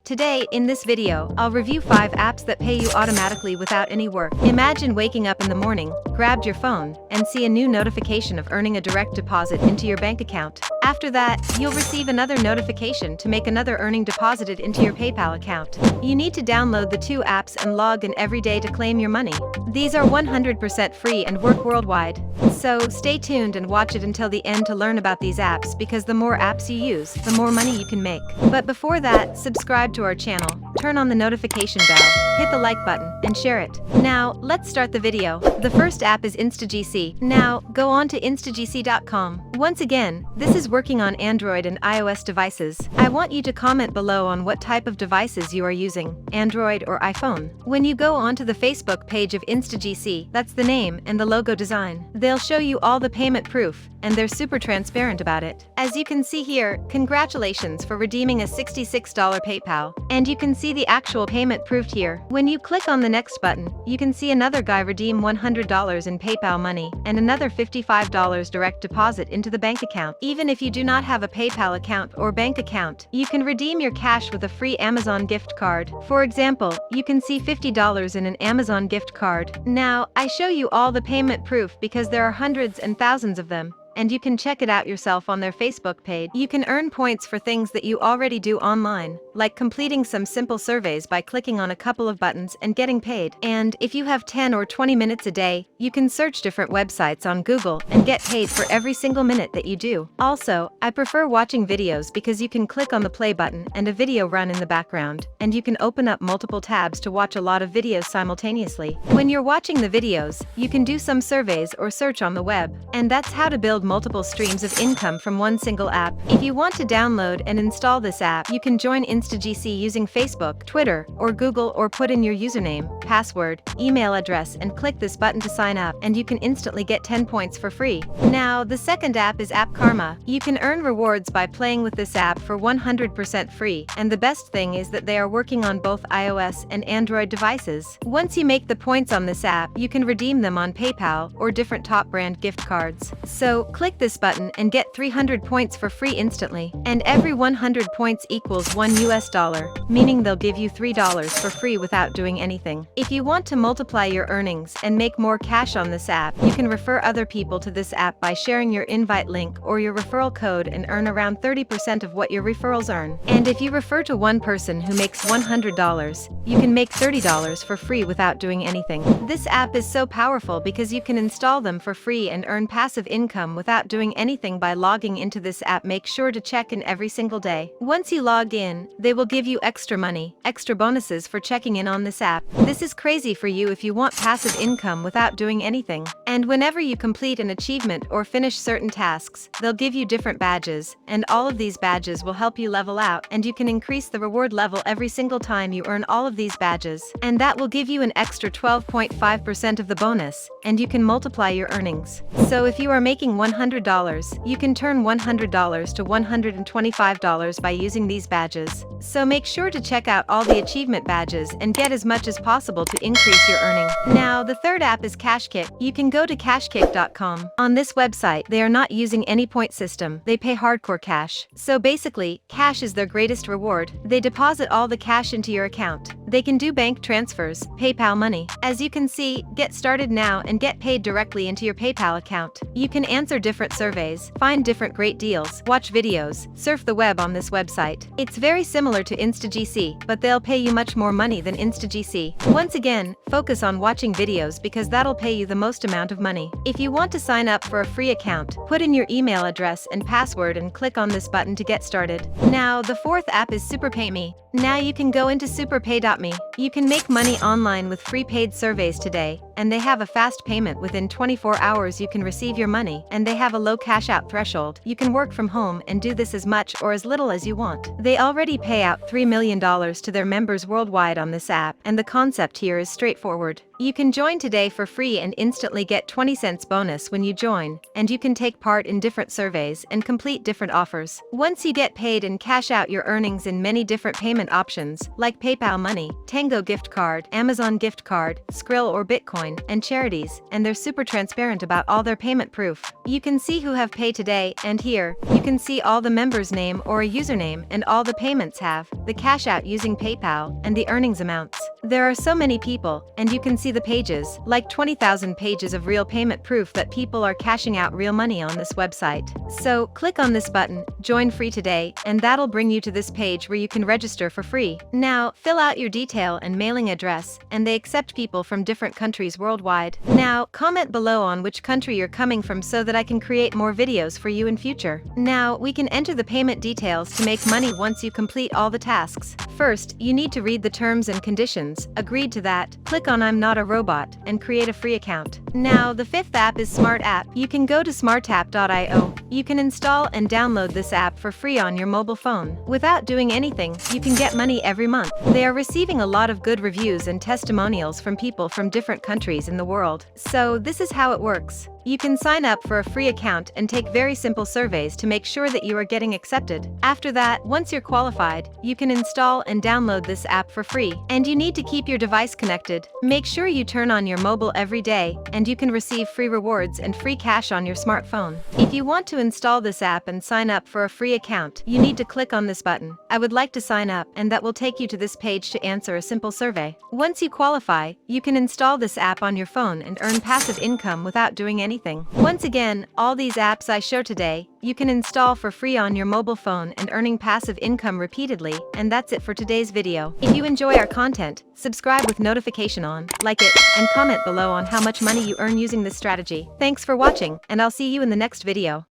Today, in this video, I'll review 5 apps that pay you automatically without any work. Imagine waking up in the morning, grabbed your phone, and see a new notification of earning a direct deposit into your bank account. After that, you'll receive another notification to make another earning deposited into your PayPal account. You need to download the 2 apps and log in every day to claim your money. These are 100% free and work worldwide. So stay tuned and watch it until the end to learn about these apps, because the more apps you use, the more money you can make. But before that, subscribe to our channel, turn on the notification bell, hit the like button, and share it. Now, let's start the video. The first app is Instagc. Now, go on to Instagc.com. Once again, this is working on Android and iOS devices. I want you to comment below on what type of devices you are using, Android or iPhone. When you go onto the Facebook page of Instagc, that's the name and the logo design. They'll show you all the payment proof, and they're super transparent about it. As you can see here, congratulations for redeeming a $66 PayPal. And you can see the actual payment proof here. When you click on the next button, you can see another guy redeem $100 in PayPal money and another $55 direct deposit into the bank account. Even if you do not have a PayPal account or bank account, you can redeem your cash with a free Amazon gift card. For example, you can see $50 in an Amazon gift card. Now, I show you all the payment proof because there are hundreds and thousands of them, and you can check it out yourself on their Facebook page. You can earn points for things that you already do online, like completing some simple surveys by clicking on a couple of buttons and getting paid. And if you have 10 or 20 minutes a day, you can search different websites on Google and get paid for every single minute that you do. Also, I prefer watching videos because you can click on the play button and a video run in the background, and you can open up multiple tabs to watch a lot of videos simultaneously. When you're watching the videos, you can do some surveys or search on the web, and that's how to build multiple streams of income from one single app. If you want to download and install this app, you can join Instagc using Facebook, Twitter, or Google, or put in your username, password, email address, and click this button to sign up, and you can instantly get 10 points for free. Now, the second app is App Karma. You can earn rewards by playing with this app for 100% free, and the best thing is that they are working on both iOS and Android devices. Once you make the points on this app, you can redeem them on PayPal or different top brand gift cards. So, click this button and get 300 points for free instantly. And every 100 points equals $1, meaning they'll give you $3 for free without doing anything. If you want to multiply your earnings and make more cash on this app, you can refer other people to this app by sharing your invite link or your referral code and earn around 30% of what your referrals earn. And if you refer to one person who makes $100, you can make $30 for free without doing anything. This app is so powerful because you can install them for free and earn passive income without doing anything by logging into this app. Make sure to check in every single day. Once you log in, they will give you extra money, extra bonuses for checking in on this app. This is crazy for you if you want passive income without doing anything. And whenever you complete an achievement or finish certain tasks, they'll give you different badges, and all of these badges will help you level out, and you can increase the reward level every single time you earn all of these badges. And that will give you an extra 12.5% of the bonus, and you can multiply your earnings. So if you are making $100, you can turn $100 to $125 by using these badges. So make sure to check out all the achievement badges and get as much as possible to increase your earning. Now, the third app is CashKit. You can go to CashKit.com. On this website, they are not using any point system. They pay hardcore cash. So basically, cash is their greatest reward. They deposit all the cash into your account. They can do bank transfers, PayPal money. As you can see, get started now and get paid directly into your PayPal account. You can answer different surveys, find different great deals, watch videos, surf the web on this website. It's very similar to Instagc, but they'll pay you much more money than Instagc. Once again, focus on watching videos because that'll pay you the most amount of money. If you want to sign up for a free account, put in your email address and password and click on this button to get started. Now, the fourth app is SuperPayMe. Now you can go into SuperPay.me. You can make money online with free paid surveys today, and they have a fast payment. Within 24 hours you can receive your money, and they have a low cash out threshold. You can work from home and do this as much or as little as you want. They already pay out $3 million to their members worldwide on this app, and the concept here is straightforward. You can join today for free and instantly get 20 cents bonus when you join, and you can take part in different surveys and complete different offers. Once you get paid and cash out your earnings in many different payment options, like PayPal money, Tango gift card, Amazon gift card, Skrill or Bitcoin, Bitcoin, and charities, and they're super transparent about all their payment proof. You can see who have Pay Today, and here, you can see all the members' name or a username and all the payments have, the cash out using PayPal, and the earnings amounts. There are so many people, and you can see the pages, like 20,000 pages of real payment proof that people are cashing out real money on this website. So, click on this button, Join Free Today, and that'll bring you to this page where you can register for free. Now, fill out your detail and mailing address, and they accept people from different countries worldwide. Now, comment below on which country you're coming from so that I can create more videos for you in future. Now, we can enter the payment details to make money once you complete all the tasks. First, you need to read the terms and conditions, agreed to that, click on I'm not a robot, and create a free account. Now, the fifth app is SmartApp. You can go to smartapp.io. You can install and download this app for free on your mobile phone. Without doing anything, you can get money every month. They are receiving a lot of good reviews and testimonials from people from different countries in the world. So, this is how it works. You can sign up for a free account and take very simple surveys to make sure that you are getting accepted. After that, once you're qualified, you can install and download this app for free. And you need to keep your device connected. Make sure you turn on your mobile every day, and you can receive free rewards and free cash on your smartphone. If you want to install this app and sign up for a free account, you need to click on this button, I would like to sign up, and that will take you to this page to answer a simple survey. Once you qualify, you can install this app on your phone and earn passive income without doing anything. Once again, all these apps I show today, you can install for free on your mobile phone and earning passive income repeatedly, and that's it for today's video. If you enjoy our content, subscribe with notification on, like it, and comment below on how much money you earn using this strategy. Thanks for watching, and I'll see you in the next video.